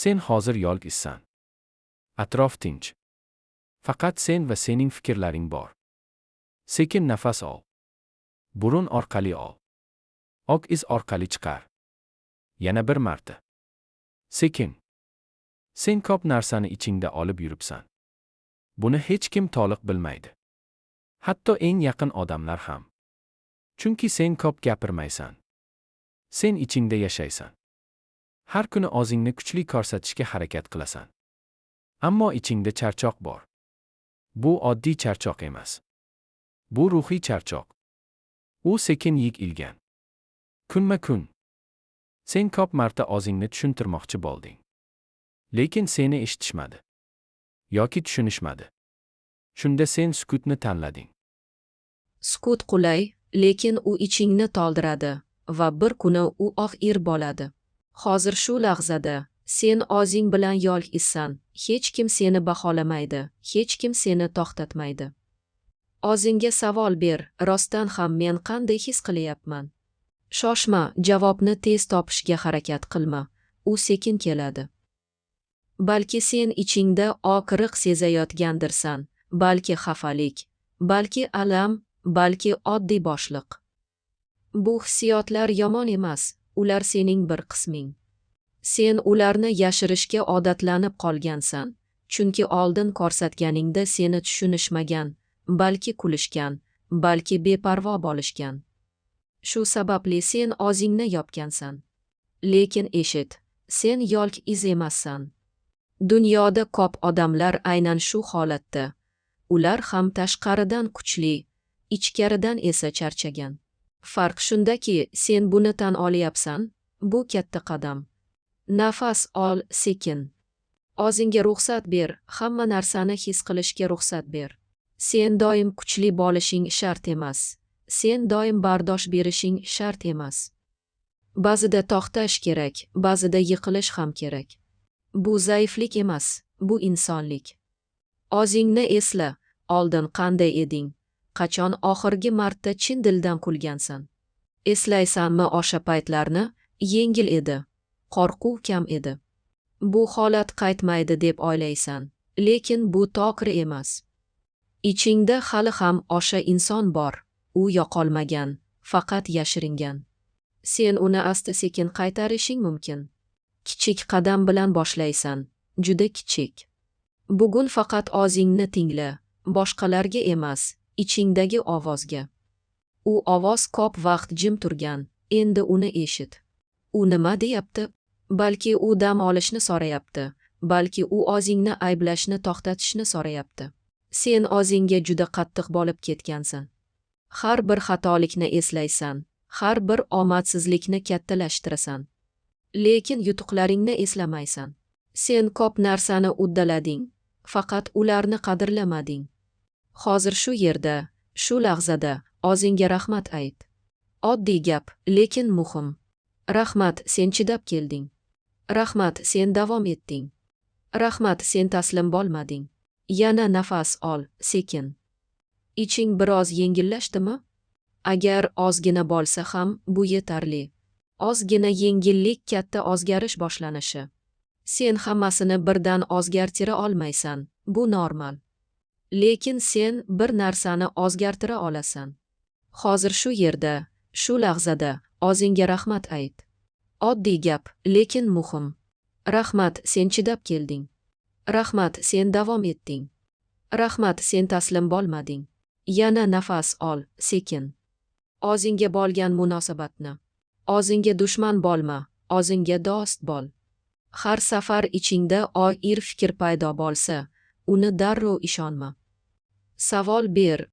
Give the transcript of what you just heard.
Sen hozir yolg'izsan. Atrof tinch. Faqat sen va sening fikrlaring bor. Sekin nafas ol. Burun orqali ol. Oq iz orqali chiqar. Yana bir marta. Sekin. Sen ko'p narsani ichingda olib yuribsan. Buni hech kim to'liq bilmaydi. Hatto eng yaqin odamlar ham. Chunki sen ko'p gapirmaysan. Sen ichingda yashaysan. Har kuni o'zingni kuchli ko'rsatishga harakat qilasan. Ammo ichingda charchoq bor. Bu oddiy charchoq emas. Bu ruhiy charchoq. U sekin yengilgan. Kunma-kun. Sen ko'p marta o'zingni tushuntirmoqchi bo'lding. Lekin seni eshitishmadi. Yoki tushunishmadi. Shunda sen sukutni tanlading. Sukut qulay, lekin u ichingni to'ldiradi va bir kuni u oxir bo'ladi. Hozir shu lahzada sen o'zing bilan yolg'izsan. Hech kim seni baholamaydi, hech kim seni to'xtatmaydi. O'zingga savol ber, rostdan ham men qanday his qilyapman? Shoshma, javobni tez topishga harakat qilma. U sekin keladi. Balki sen ichingda og'riq sezayotgandirsan, balki xafalik, balki alam, balki oddiy boshliq. Bu hissiyotlar yomon emas, ular sening bir qisming. Sen ularni yashirishga odatlanib qolgansan, chunki oldin ko'rsatganingda seni tushunishmagan, balki kulishgan, balki beparvo bo'lishgan. Shu sababli sen o'zingni yopgansan. Lekin eshit, sen yolg'iz emassan. Dunyoda ko'p odamlar aynan shu holatda. Ular ham tashqaridan kuchli, ichkaridan esa charchagan. Farq shundaki, sen buni tan olyapsan, bu katta qadam. Nafas ol sekin. O'zingga ruxsat ber, hamma narsani his qilishga ruxsat ber. Sen doim kuchli bo'lishing shart emas. Sen doim bardosh berishing shart emas. Ba'zida to'xtash kerak, ba'zida yiqilish ham kerak. Bu zaiflik emas, bu insonlik. O'zingni esla, oldin qanday eding? Qachon oxirgi marta chin dildan kulgansan? Eslaysanmi o'sha paytlarni? Yengil edi, qo'rquv kam edi. Bu holat qaytmaydi deb o'ylaysan, lekin bu to'g'ri emas. Ichingda hali ham o'sha inson bor. U yo'qolmagan, faqat yashiringan. Sen uni asta-sekin qaytarishing mumkin. Kichik qadam bilan boshlaysan, juda kichik. Bugun faqat o'zingni tingla, boshqalarga emas, ichingdagi ovozga. U ovoz ko'p vaqt jim turgan, endi uni eshit. U nima deyapti? Balki u dam olishni so'rayapti, balki u o'zingni ayblashni to'xtatishni so'rayapti. Sen o'zingga juda qattiq bo'lib ketgansan. Har bir xatolikni eslaysan, har bir omadsizlikni kattalashtirsan. Lekin yutuqlaringni eslamaysan. Sen ko'p narsani uddalading, faqat ularni qadrlamading. Hozir shu yerda, shu lahzada o'zingga rahmat ayt. Oddiy gap, lekin muhim. Rahmat, sen chidab kelding. Rahmat, sen davom etding. Rahmat, sen taslim bo'lmading. Yana nafas ol, sekin. Iching biroz yengillashdimi? Agar ozgina bo'lsa ham bu yetarli. Ozgina yengillik katta o'zgarish boshlanishi. Sen hammasini birdan o'zgartira olmaysan, bu normal. Lekin sen bir narsani o'zgartira olasan. Hozir shu yerda, shu lahzada o'zingga rahmat ayt. Oddiy gap, lekin muhim. Rahmat, sen chidab kelding. Rahmat, sen davom etding. Rahmat, sen taslim bo'lmading. Yana nafas ol, sekin. O'zingga bo'lgan munosabatni. O'zingga dushman bo'lma, o'zingga do'st bo'l. Har safar ichingda og'ir fikr paydo bo'lsa, uni darrov ishonma. Savol ber,